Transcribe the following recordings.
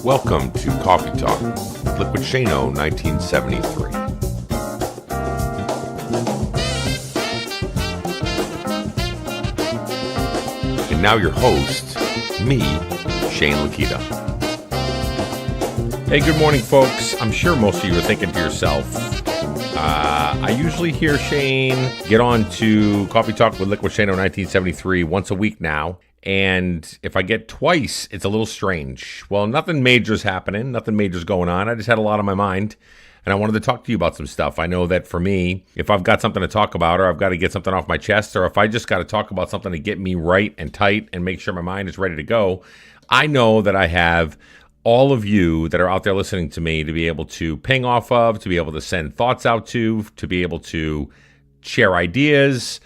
Welcome to Coffee Talk with Liquidshano 1973. And now your host, me, Shane Lakita. Hey, good morning, folks. I'm sure most of you are thinking to yourself, I usually hear Shane get on to Coffee Talk with Liquidshano 1973 once a week now. And if I get twice, it's a little strange. Well, nothing major's happening. Nothing major's going on. I just had a lot on my mind, and I wanted to talk to you about some stuff. I know that for me, if I've got something to talk about, or I've got to get something off my chest, or if I just got to talk about something to get me right and tight and make sure my mind is ready to go, I know that I have all of you that are out there listening to me to be able to ping off of, to be able to send thoughts out to be able to share ideas,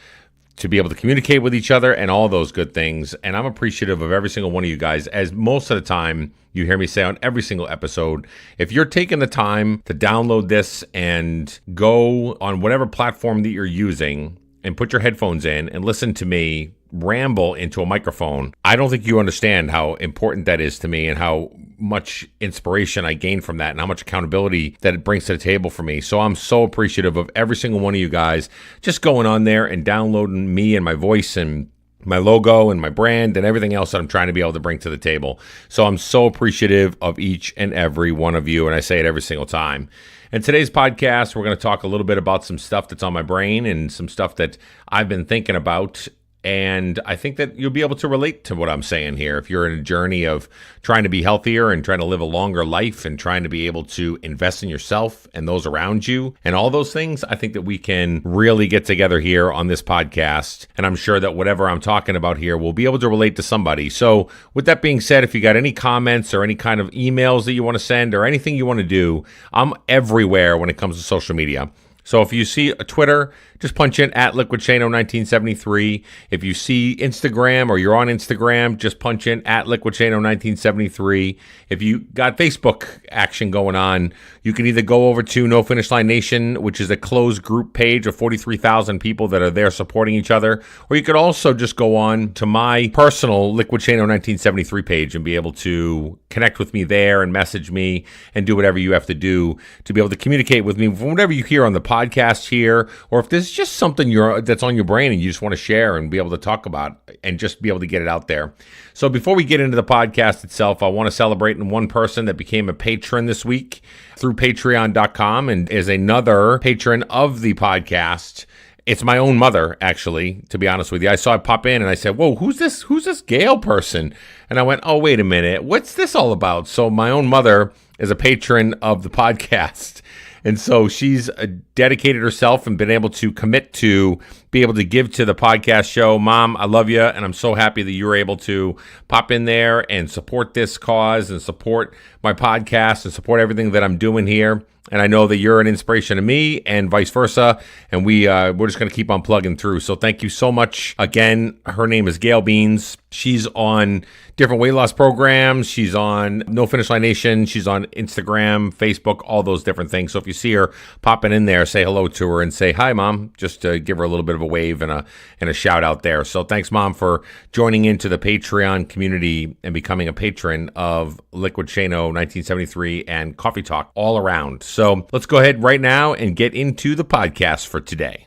to be able to communicate with each other, and all those good things. And I'm appreciative of every single one of you guys, as most of the time you hear me say on every single episode, if you're taking the time to download this and go on whatever platform that you're using and put your headphones in and listen to me ramble into a microphone, I don't think you understand how important that is to me and how much inspiration I gain from that and how much accountability that it brings to the table for me. So I'm so appreciative of every single one of you guys just going on there and downloading me and my voice and my logo and my brand and everything else that I'm trying to be able to bring to the table. So I'm so appreciative of each and every one of you, and I say it every single time. In today's podcast, we're going to talk a little bit about some stuff that's on my brain and some stuff that I've been thinking about. And I think that you'll be able to relate to what I'm saying here. If you're in a journey of trying to be healthier and trying to live a longer life and trying to be able to invest in yourself and those around you and all those things, I think that we can really get together here on this podcast. And I'm sure that whatever I'm talking about here will be able to relate to somebody. So with that being said, if you got any comments or any kind of emails that you want to send or anything you want to do, I'm everywhere when it comes to social media. So if you see a Twitter, just punch in at Liquidshano 1973. If you see Instagram or you're on Instagram, just punch in at Liquidshano 1973. If you got Facebook action going on, you can either go over to No Finish Line Nation, which is a closed group page of 43,000 people that are there supporting each other, or you could also just go on to my personal Liquidshano 1973 page and be able to connect with me there and message me and do whatever you have to do to be able to communicate with me from whatever you hear on the podcast here, or if there's just something that's on your brain and you just want to share and be able to talk about and just be able to get it out there. So before we get into the podcast itself, I want to celebrate one person that became a patron this week through patreon.com and is another patron of the podcast. It's my own mother, actually, to be honest with you. I saw it pop in and I said, whoa, who's this Gail person? And I went, oh, wait a minute. What's this all about? So my own mother is a patron of the podcast. And so she's dedicated herself and been able to commit to be able to give to the podcast show. Mom, I love you, and I'm so happy that you were able to pop in there and support this cause and support my podcast and support everything that I'm doing here. And I know that you're an inspiration to me and vice versa. And we're just going to keep on plugging through. So thank you so much. Again, her name is Gail Beans. She's on different weight loss programs. She's on No Finish Line Nation. She's on Instagram, Facebook, all those different things. So if you see her popping in there, say hello to her and say, hi, Mom, just to give her a little bit of a wave and a shout out there. So thanks, Mom, for joining into the Patreon community and becoming a patron of Liquidshano 1973 and Coffee Talk all around. So let's go ahead right now and get into the podcast for today.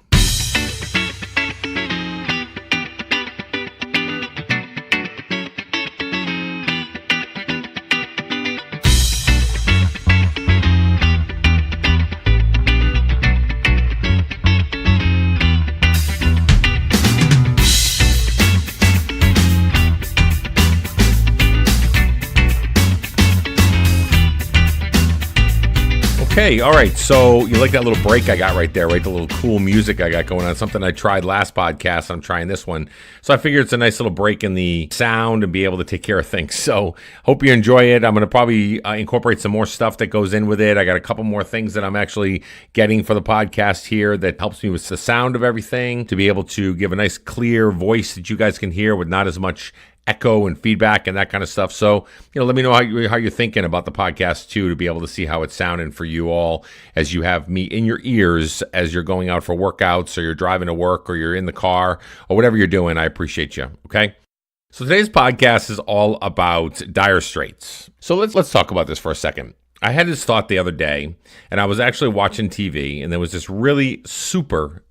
Okay, all right, so you like that little break I got right there, right? The little cool music I got going on, something I tried last podcast, I'm trying this one. So I figured it's a nice little break in the sound and be able to take care of things. So hope you enjoy it. I'm going to probably incorporate some more stuff that goes in with it. I got a couple more things that I'm actually getting for the podcast here that helps me with the sound of everything, to be able to give a nice clear voice that you guys can hear with not as much echo and feedback and that kind of stuff. So, let me know how you're thinking about the podcast too, to be able to see how it's sounding for you all as you have me in your ears as you're going out for workouts or you're driving to work or you're in the car or whatever you're doing. I appreciate you. Okay. So today's podcast is all about dire straits. So let's talk about this for a second. I had this thought the other day, and I was actually watching TV, and there was this really super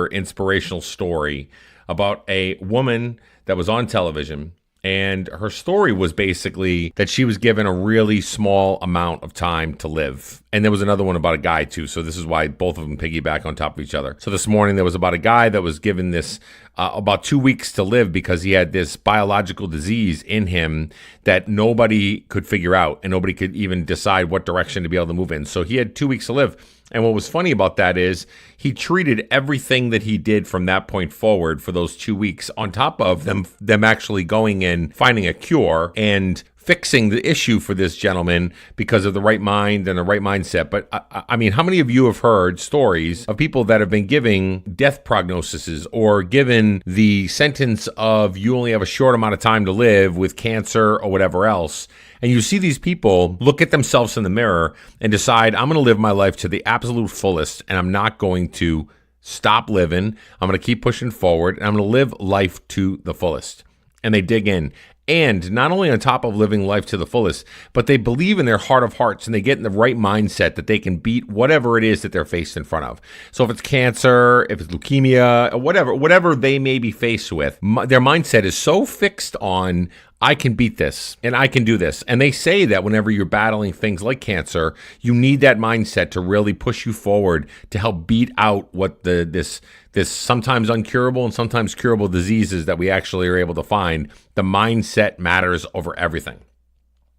inspirational story about a woman that was on television. And her story was basically that she was given a really small amount of time to live. And there was another one about a guy too. So this is why both of them piggyback on top of each other. So this morning there was about a guy that was given this about 2 weeks to live because he had this biological disease in him that nobody could figure out and nobody could even decide what direction to be able to move in. So he had 2 weeks to live. And what was funny about that is he treated everything that he did from that point forward for those 2 weeks on top of them actually going in, finding a cure and fixing the issue for this gentleman because of the right mind and the right mindset. But I mean, how many of you have heard stories of people that have been giving death prognoses or given the sentence of you only have a short amount of time to live with cancer or whatever else? And you see these people look at themselves in the mirror and decide, I'm going to live my life to the absolute fullest, and I'm not going to stop living. I'm going to keep pushing forward, and I'm going to live life to the fullest. And they dig in. And not only on top of living life to the fullest, but they believe in their heart of hearts and they get in the right mindset that they can beat whatever it is that they're faced in front of. So if it's cancer, if it's leukemia, whatever they may be faced with, their mindset is so fixed on, I can beat this and I can do this. And they say that whenever you're battling things like cancer, you need that mindset to really push you forward to help beat out what this sometimes uncurable and sometimes curable diseases that we actually are able to find. The mindset matters over everything.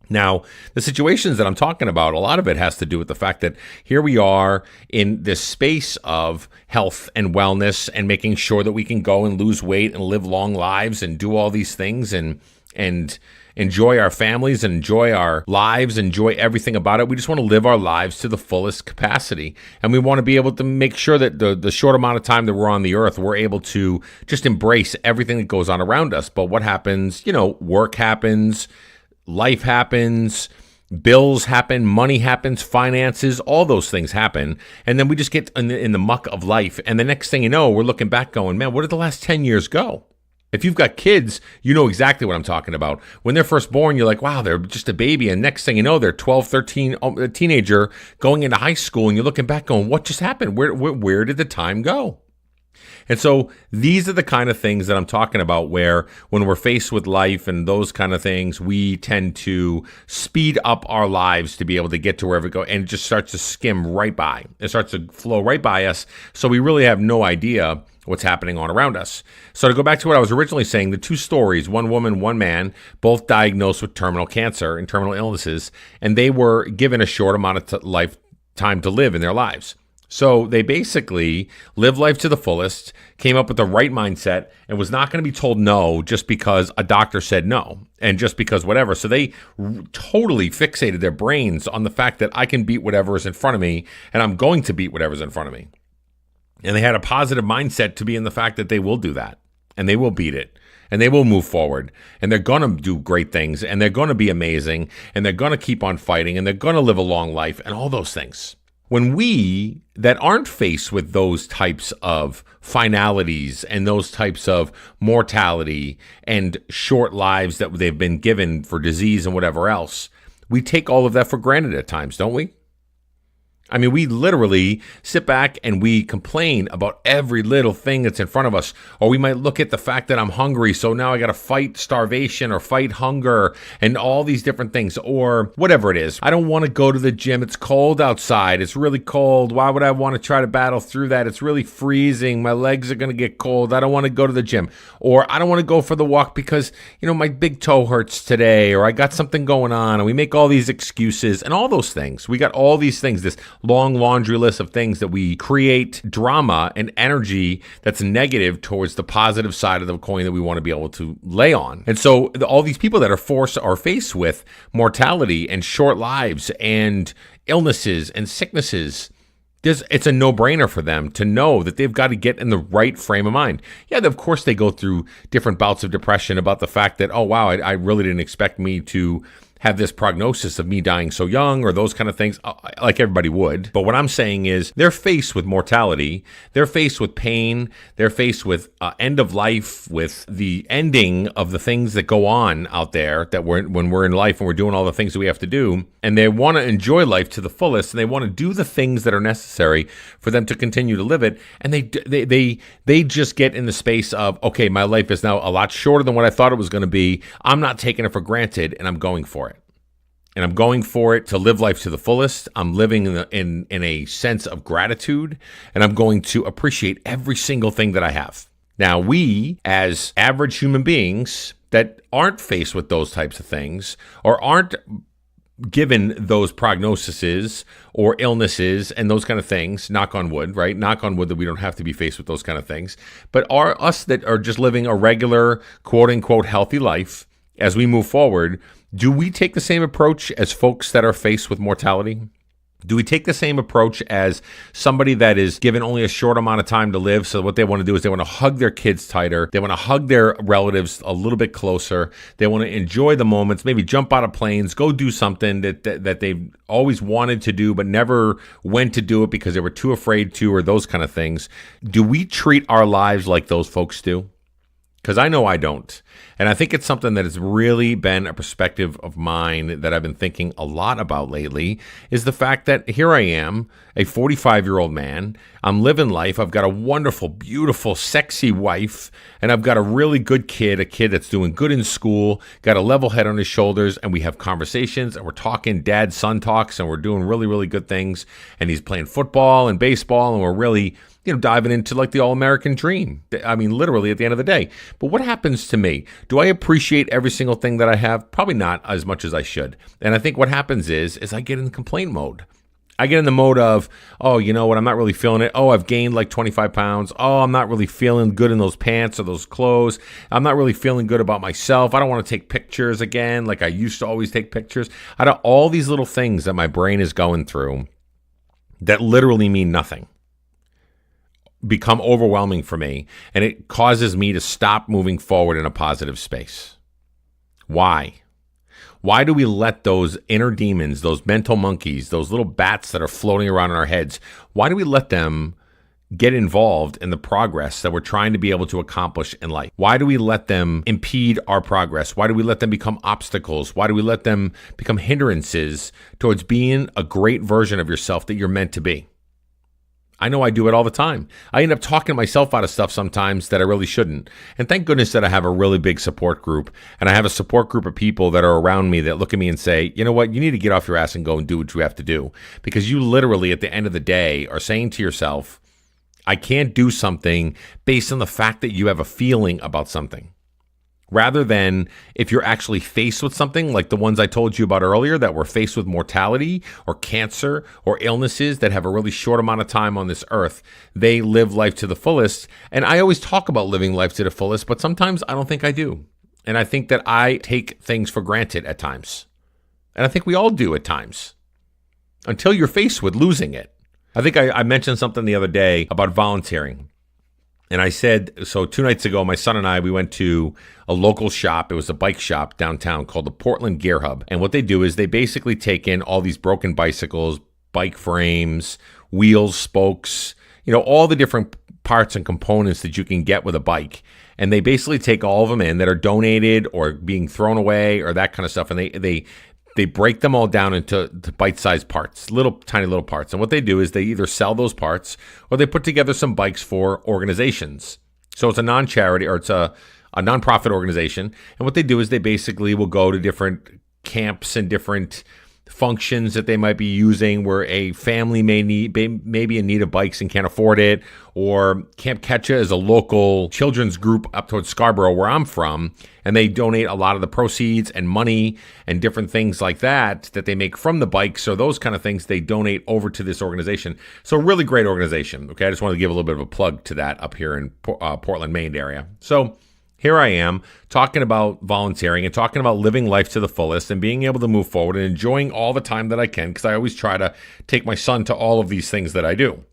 Now, the situations that I'm talking about, a lot of it has to do with the fact that here we are in this space of health and wellness and making sure that we can go and lose weight and live long lives and do all these things and enjoy our families and enjoy our lives, enjoy everything about it. We just want to live our lives to the fullest capacity. And we want to be able to make sure that the short amount of time that we're on the earth, we're able to just embrace everything that goes on around us. But what happens, work happens, life happens, bills happen, money happens, finances, all those things happen. And then we just get in the muck of life. And the next thing you know, we're looking back going, man, where did the last 10 years go? If you've got kids, you know exactly what I'm talking about. When they're first born, you're like, wow, they're just a baby. And next thing you know, they're 12, 13, a teenager going into high school. And you're looking back going, what just happened? Where did the time go? And so these are the kind of things that I'm talking about where when we're faced with life and those kind of things, we tend to speed up our lives to be able to get to wherever we go. And it just starts to skim right by. It starts to flow right by us. So we really have no idea what's happening on around us. So to go back to what I was originally saying, the two stories, one woman, one man, both diagnosed with terminal cancer and terminal illnesses, and they were given a short amount of time to live in their lives. So they basically lived life to the fullest, came up with the right mindset, and was not going to be told no just because a doctor said no and just because whatever. So they totally fixated their brains on the fact that I can beat whatever is in front of me, and I'm going to beat whatever's in front of me. And they had a positive mindset to be in the fact that they will do that and they will beat it and they will move forward and they're going to do great things and they're going to be amazing and they're going to keep on fighting and they're going to live a long life and all those things. When we that aren't faced with those types of finalities and those types of mortality and short lives that they've been given for disease and whatever else, we take all of that for granted at times, don't we? I mean, we literally sit back and we complain about every little thing that's in front of us. Or we might look at the fact that I'm hungry, so now I got to fight starvation or fight hunger and all these different things. Or whatever it is. I don't want to go to the gym. It's cold outside. It's really cold. Why would I want to try to battle through that? It's really freezing. My legs are going to get cold. I don't want to go to the gym. Or I don't want to go for the walk because, my big toe hurts today. Or I got something going on. And we make all these excuses and all those things. We got all these things, this long laundry list of things that we create drama and energy that's negative towards the positive side of the coin that we want to be able to lay on. And so all these people that are faced with mortality and short lives and illnesses and sicknesses, it's a no-brainer for them to know that they've got to get in the right frame of mind. Yeah, of course they go through different bouts of depression about the fact that, oh, wow, I really didn't expect me to have this prognosis of me dying so young or those kind of things, like everybody would. But what I'm saying is they're faced with mortality. They're faced with pain. They're faced with end of life, with the ending of the things that go on out there that when we're in life and we're doing all the things that we have to do. And they want to enjoy life to the fullest, and they want to do the things that are necessary for them to continue to live it. And they just get in the space of, okay, my life is now a lot shorter than what I thought it was going to be. I'm not taking it for granted, and I'm going for it. And I'm going for it to live life to the fullest. I'm living in a sense of gratitude, and I'm going to appreciate every single thing that I have. Now, we, as average human beings that aren't faced with those types of things or aren't given those prognoses or illnesses and those kind of things, knock on wood, right? Knock on wood that we don't have to be faced with those kind of things. But are us that are just living a regular, quote unquote, healthy life as we move forward, do we take the same approach as folks that are faced with mortality? Do we take the same approach as somebody that is given only a short amount of time to live? So what they want to do is they want to hug their kids tighter. They want to hug their relatives a little bit closer. They want to enjoy the moments, maybe jump out of planes, go do something that they've always wanted to do but never went to do it because they were too afraid to, or those kind of things. Do we treat our lives like those folks do? Because I know I don't. And I think it's something that has really been a perspective of mine that I've been thinking a lot about lately, is the fact that here I am, a 45-year-old man. I'm living life. I've got a wonderful, beautiful, sexy wife, and I've got a really good kid, a kid that's doing good in school, got a level head on his shoulders, and we have conversations, and we're talking dad-son talks, and we're doing really, really good things. And he's playing football and baseball, and we're really diving into like the all-American dream. I mean, literally at the end of the day. But what happens to me? Do I appreciate every single thing that I have? Probably not as much as I should. And I think what happens is I get in complaint mode. I get in the mode of, oh, you know what? I'm not really feeling it. Oh, I've gained like 25 pounds. Oh, I'm not really feeling good in those pants or those clothes. I'm not really feeling good about myself. I don't want to take pictures again like I used to always take pictures. I don't, all these little things that my brain is going through that literally mean nothing become overwhelming for me, and it causes me to stop moving forward in a positive space. Why? Why do we let those inner demons, those mental monkeys, those little bats that are floating around in our heads, why do we let them get involved in the progress that we're trying to be able to accomplish in life? Why do we let them impede our progress? Why do we let them become obstacles? Why do we let them become hindrances towards being a great version of yourself that you're meant to be? I know I do it all the time. I end up talking myself out of stuff sometimes that I really shouldn't. And thank goodness that I have a really big support group. And I have a support group of people that are around me that look at me and say, you know what, you need to get off your ass and go and do what you have to do. Because you literally, at the end of the day, are saying to yourself, I can't do something based on the fact that you have a feeling about something. Rather than if you're actually faced with something like the ones I told you about earlier that were faced with mortality or cancer or illnesses that have a really short amount of time on this earth, they live life to the fullest. And I always talk about living life to the fullest, but sometimes I don't think I do. And I think that I take things for granted at times. And I think we all do at times until you're faced with losing it. I think I mentioned something the other day about volunteering. And I said, so 2 nights ago, my son and I, we went to a local shop. It was a bike shop downtown called the Portland Gear Hub. And what they do is they basically take in all these broken bicycles, bike frames, wheels, spokes, all the different parts and components that you can get with a bike. And they basically take all of them in that are donated or being thrown away or that kind of stuff. And they break them all down into bite-sized parts, tiny little parts. And what they do is they either sell those parts or they put together some bikes for organizations. So it's a non-charity or it's a nonprofit organization. And what they do is they basically will go to different camps and different functions that they might be using where a family may be in need of bikes and can't afford it, or Camp Ketcha is a local children's group up towards Scarborough where I'm from, and they donate a lot of the proceeds and money and different things like that they make from the bikes or those kind of things they donate over to this organization. So a really great organization. Okay, I just wanted to give a little bit of a plug to that up here in Portland, Maine area. So here I am talking about volunteering and talking about living life to the fullest and being able to move forward and enjoying all the time that I can, because I always try to take my son to all of these things that I do.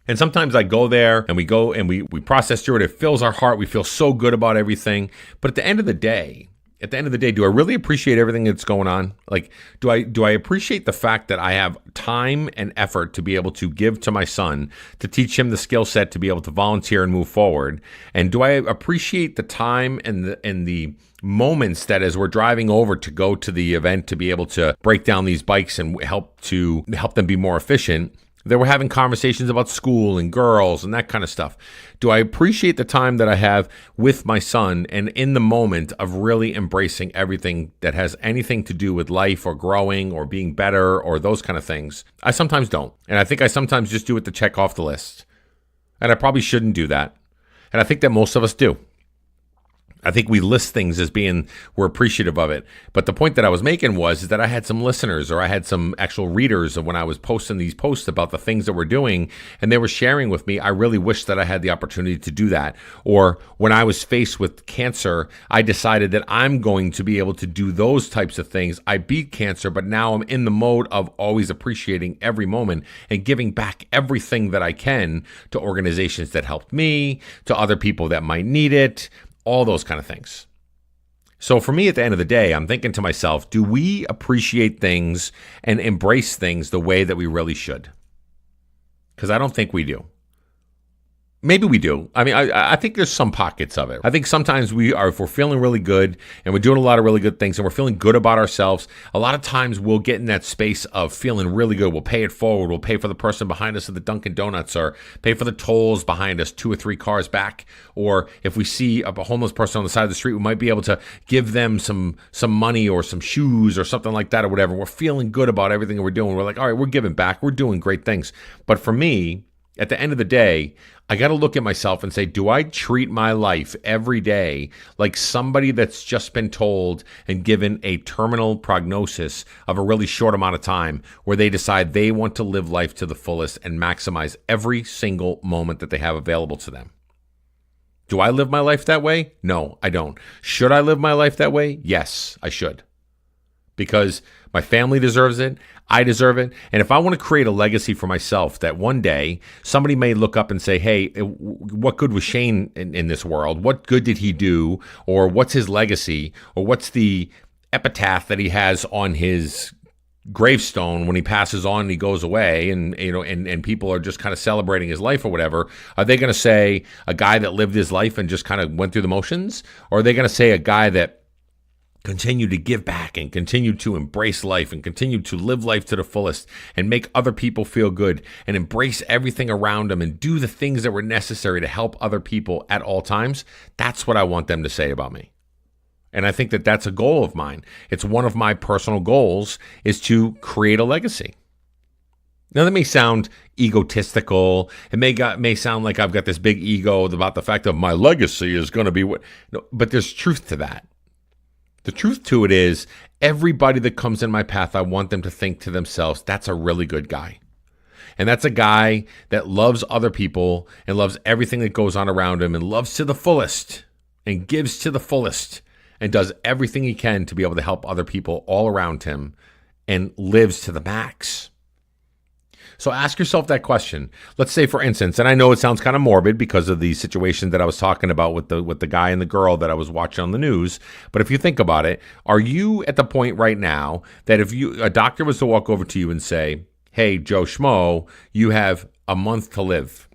And sometimes I go there and we go and we process through it. It fills our heart. We feel so good about everything. But at the end of the day, at the end of the day, do I really appreciate everything that's going on? Like, do I appreciate the fact that I have time and effort to be able to give to my son, to teach him the skill set to be able to volunteer and move forward? And do I appreciate the time and the moments that as we're driving over to go to the event to be able to break down these bikes and help them be more efficient, that we're having conversations about school and girls and that kind of stuff? Do I appreciate the time that I have with my son and in the moment of really embracing everything that has anything to do with life or growing or being better or those kind of things? I sometimes don't. And I think I sometimes just do it to check off the list. And I probably shouldn't do that. And I think that most of us do. I think we list things as being, we're appreciative of it. But the point that I was making is that I had some listeners, or I had some actual readers of when I was posting these posts about the things that we're doing, and they were sharing with me, I really wish that I had the opportunity to do that. Or when I was faced with cancer, I decided that I'm going to be able to do those types of things. I beat cancer, but now I'm in the mode of always appreciating every moment and giving back everything that I can to organizations that helped me, to other people that might need it, all those kind of things. So for me, at the end of the day, I'm thinking to myself, do we appreciate things and embrace things the way that we really should? Because I don't think we do. Maybe we do. I mean, I think there's some pockets of it. I think sometimes if we're feeling really good and we're doing a lot of really good things and we're feeling good about ourselves, a lot of times we'll get in that space of feeling really good. We'll pay it forward. We'll pay for the person behind us at the Dunkin' Donuts, or pay for the tolls behind us 2 or 3 cars back. Or if we see a homeless person on the side of the street, we might be able to give them some money or some shoes or something like that or whatever. We're feeling good about everything that we're doing. We're like, all right, we're giving back. We're doing great things. But for me, at the end of the day, I got to look at myself and say, do I treat my life every day like somebody that's just been told and given a terminal prognosis of a really short amount of time, where they decide they want to live life to the fullest and maximize every single moment that they have available to them? Do I live my life that way? No, I don't. Should I live my life that way? Yes, I should. Because my family deserves it. I deserve it. And if I want to create a legacy for myself that one day somebody may look up and say, hey, what good was Shane in this world? What good did he do? Or what's his legacy? Or what's the epitaph that he has on his gravestone when he passes on and he goes away, and people are just kind of celebrating his life or whatever? Are they going to say a guy that lived his life and just kind of went through the motions? Or are they going to say a guy that continue to give back and continue to embrace life and continue to live life to the fullest and make other people feel good and embrace everything around them and do the things that were necessary to help other people at all times? That's what I want them to say about me. And I think that that's a goal of mine. It's one of my personal goals, is to create a legacy. Now, that may sound egotistical. It may sound like I've got this big ego about the fact that my legacy is going to be what. No, but there's truth to that. The truth to it is, everybody that comes in my path, I want them to think to themselves, that's a really good guy. And that's a guy that loves other people and loves everything that goes on around him and loves to the fullest and gives to the fullest and does everything he can to be able to help other people all around him and lives to the max. So ask yourself that question. Let's say, for instance, and I know it sounds kind of morbid because of the situation that I was talking about with the guy and the girl that I was watching on the news, but if you think about it, are you at the point right now that if a doctor was to walk over to you and say, hey, Joe Schmo, you have a month to live?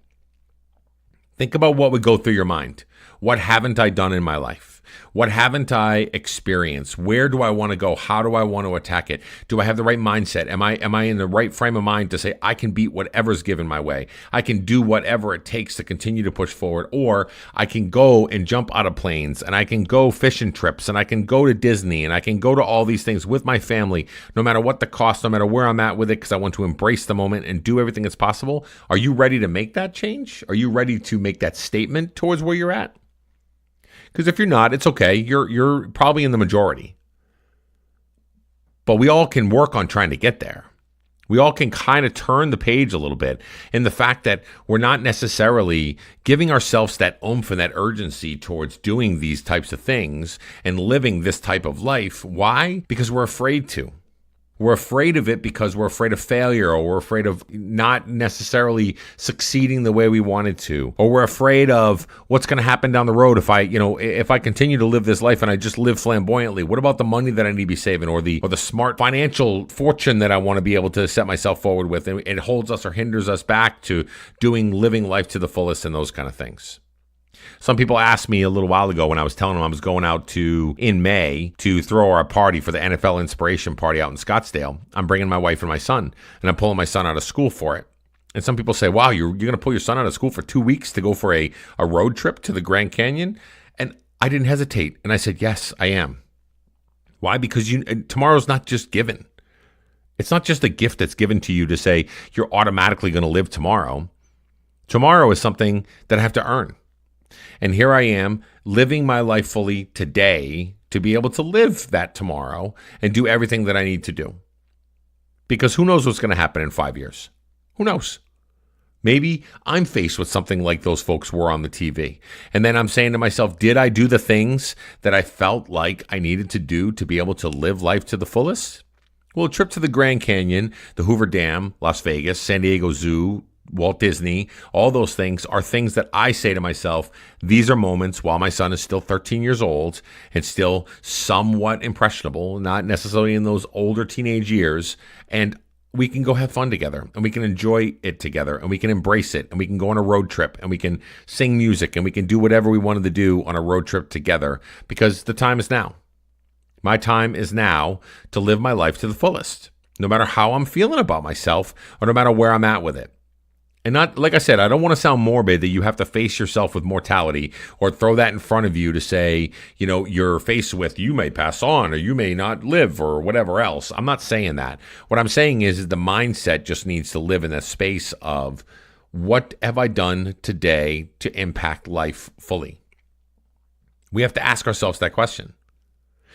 Think about what would go through your mind. What haven't I done in my life? What haven't I experienced? Where do I want to go? How do I want to attack it? Do I have the right mindset? Am I in the right frame of mind to say I can beat whatever's given my way? I can do whatever it takes to continue to push forward, or I can go and jump out of planes, and I can go fishing trips, and I can go to Disney, and I can go to all these things with my family, no matter what the cost, no matter where I'm at with it, because I want to embrace the moment and do everything that's possible. Are you ready to make that change? Are you ready to make that statement towards where you're at? Because if you're not, it's okay. You're probably in the majority. But we all can work on trying to get there. We all can kind of turn the page a little bit in the fact that we're not necessarily giving ourselves that oomph and that urgency towards doing these types of things and living this type of life. Why? Because we're afraid to. We're afraid of it because we're afraid of failure, or we're afraid of not necessarily succeeding the way we wanted to, or we're afraid of what's going to happen down the road if I continue to live this life and I just live flamboyantly. What about the money that I need to be saving, or the smart financial fortune that I want to be able to set myself forward with? And it holds us or hinders us back to living life to the fullest and those kind of things. Some people asked me a little while ago when I was telling them I was going out in May to throw our party for the NFL Inspiration Party out in Scottsdale. I'm bringing my wife and my son, and I'm pulling my son out of school for it. And some people say, wow, you're going to pull your son out of school for 2 weeks to go for a road trip to the Grand Canyon? And I didn't hesitate. And I said, yes, I am. Why? Because tomorrow's not just given. It's not just a gift that's given to you to say you're automatically going to live tomorrow. Tomorrow is something that I have to earn. And here I am living my life fully today to be able to live that tomorrow and do everything that I need to do. Because who knows what's going to happen in 5 years? Who knows? Maybe I'm faced with something like those folks were on the TV. And then I'm saying to myself, did I do the things that I felt like I needed to do to be able to live life to the fullest? Well, a trip to the Grand Canyon, the Hoover Dam, Las Vegas, San Diego Zoo, Walt Disney, all those things are things that I say to myself, these are moments while my son is still 13 years old and still somewhat impressionable, not necessarily in those older teenage years, and we can go have fun together, and we can enjoy it together, and we can embrace it, and we can go on a road trip, and we can sing music, and we can do whatever we wanted to do on a road trip together, because the time is now. My time is now to live my life to the fullest, no matter how I'm feeling about myself or no matter where I'm at with it. And not, like I said, I don't want to sound morbid that you have to face yourself with mortality or throw that in front of you to say, you're faced with, you may pass on or you may not live or whatever else. I'm not saying that. What I'm saying is the mindset just needs to live in that space of, what have I done today to impact life fully? We have to ask ourselves that question.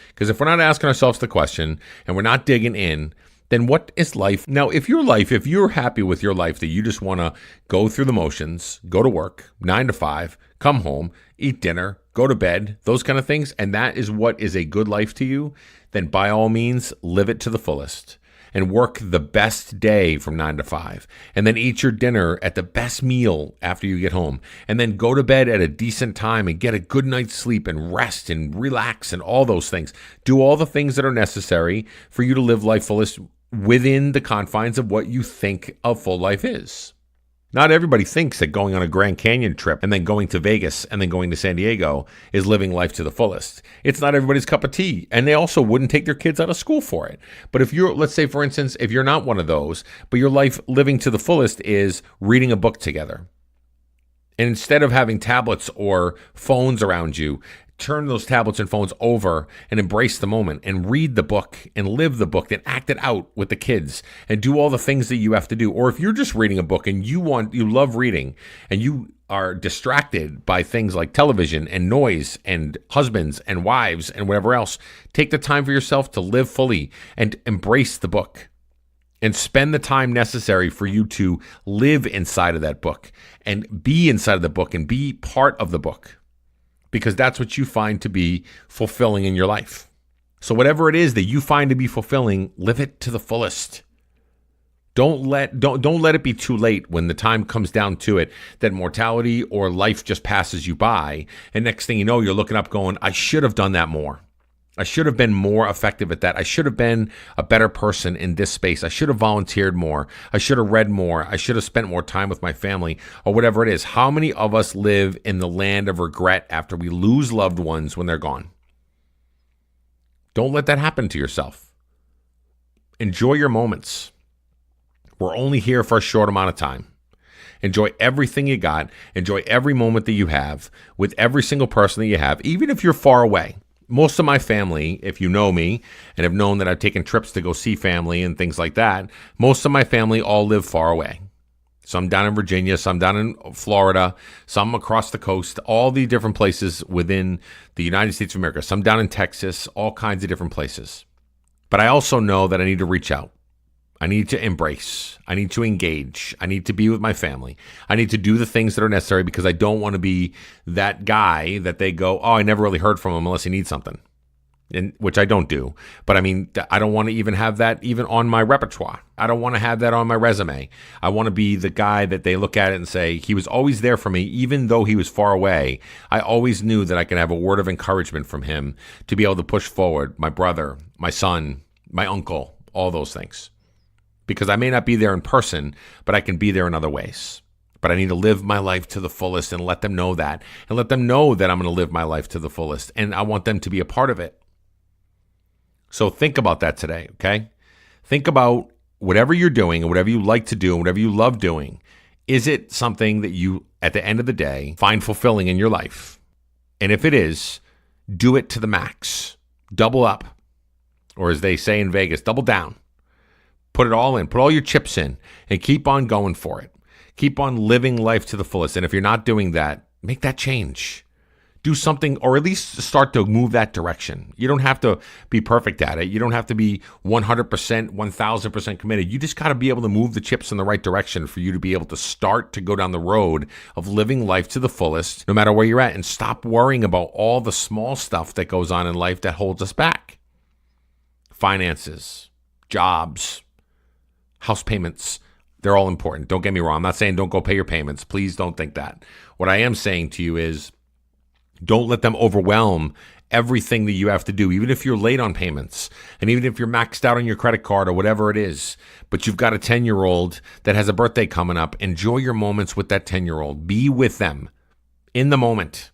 Because if we're not asking ourselves the question and we're not digging in, then what is life? Now, if you're happy with your life, that you just want to go through the motions, go to work, 9 to 5, come home, eat dinner, go to bed, those kind of things, and that is what is a good life to you, then by all means, live it to the fullest and work the best day from 9 to 5, and then eat your dinner at the best meal after you get home, and then go to bed at a decent time and get a good night's sleep and rest and relax and all those things. Do all the things that are necessary for you to live life fullest within the confines of what you think a full life is. Not everybody thinks that going on a Grand Canyon trip and then going to Vegas and then going to San Diego is living life to the fullest. It's not everybody's cup of tea, and they also wouldn't take their kids out of school for it. But if you're, let's say, for instance, if you're not one of those, but your life living to the fullest is reading a book together, and instead of having tablets or phones around you, turn those tablets and phones over and embrace the moment and read the book and live the book, then act it out with the kids and do all the things that you have to do. Or if you're just reading a book and you love reading and you are distracted by things like television and noise and husbands and wives and whatever else, take the time for yourself to live fully and embrace the book and spend the time necessary for you to live inside of that book and be inside of the book and be part of the book. Because that's what you find to be fulfilling in your life. So whatever it is that you find to be fulfilling, live it to the fullest. Don't let it be too late when the time comes down to it that mortality or life just passes you by. And next thing you know, you're looking up going, I should have done that more. I should have been more effective at that. I should have been a better person in this space. I should have volunteered more. I should have read more. I should have spent more time with my family or whatever it is. How many of us live in the land of regret after we lose loved ones when they're gone? Don't let that happen to yourself. Enjoy your moments. We're only here for a short amount of time. Enjoy everything you got. Enjoy every moment that you have with every single person that you have, even if you're far away. Most of my family, if you know me and have known that I've taken trips to go see family and things like that, most of my family all live far away. Some down in Virginia, some down in Florida, some across the coast, all the different places within the United States of America, some down in Texas, all kinds of different places. But I also know that I need to reach out. I need to embrace. I need to engage. I need to be with my family. I need to do the things that are necessary because I don't want to be that guy that they go, oh, I never really heard from him unless he needs something. and which I don't do. But I mean, I don't want to even have that even on my repertoire. I don't want to have that on my resume. I want to be the guy that they look at it and say, he was always there for me, even though he was far away. I always knew that I could have a word of encouragement from him to be able to push forward. My brother, my son, my uncle, all those things. Because I may not be there in person, but I can be there in other ways. But I need to live my life to the fullest and let them know that. And let them know that I'm going to live my life to the fullest. And I want them to be a part of it. So think about that today, okay? Think about whatever you're doing and whatever you like to do and whatever you love doing. Is it something that you, at the end of the day, find fulfilling in your life? And if it is, do it to the max. Double up. Or as they say in Vegas, double down. Put it all in. Put all your chips in and keep on going for it. Keep on living life to the fullest. And if you're not doing that, make that change. Do something, or at least start to move that direction. You don't have to be perfect at it. You don't have to be 100%, 1,000% committed. You just got to be able to move the chips in the right direction for you to be able to start to go down the road of living life to the fullest, no matter where you're at, and stop worrying about all the small stuff that goes on in life that holds us back. Finances, jobs, house payments, they're all important. Don't get me wrong. I'm not saying don't go pay your payments. Please don't think that. What I am saying to you is, don't let them overwhelm everything that you have to do, even if you're late on payments and even if you're maxed out on your credit card or whatever it is. But you've got a 10-year-old that has a birthday coming up. Enjoy your moments with that 10-year-old. Be with them in the moment.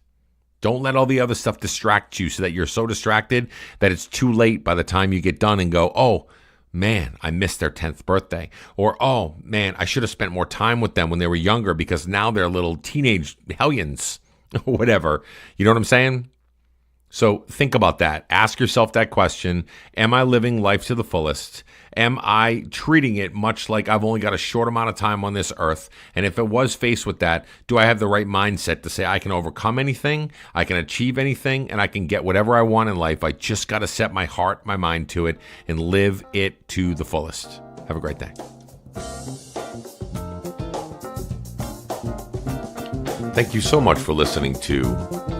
Don't let all the other stuff distract you so that you're so distracted that it's too late by the time you get done and go, oh, man, I missed their 10th birthday. Or, oh, man, I should have spent more time with them when they were younger because now they're little teenage hellions. Whatever. You know what I'm saying? So think about that. Ask yourself that question. Am I living life to the fullest? Am I treating it much like I've only got a short amount of time on this earth? And if it was faced with that, do I have the right mindset to say I can overcome anything, I can achieve anything, and I can get whatever I want in life? I just got to set my heart, my mind to it, and live it to the fullest. Have a great day. Thank you so much for listening to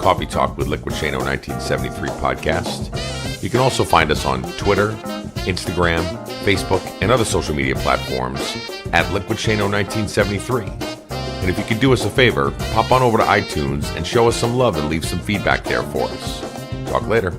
Coffee Talk with Liquidshano 1973 podcast. You can also find us on Twitter, Instagram, Facebook, and other social media platforms at Liquidshano 1973. And if you could do us a favor, pop on over to iTunes and show us some love and leave some feedback there for us. Talk later.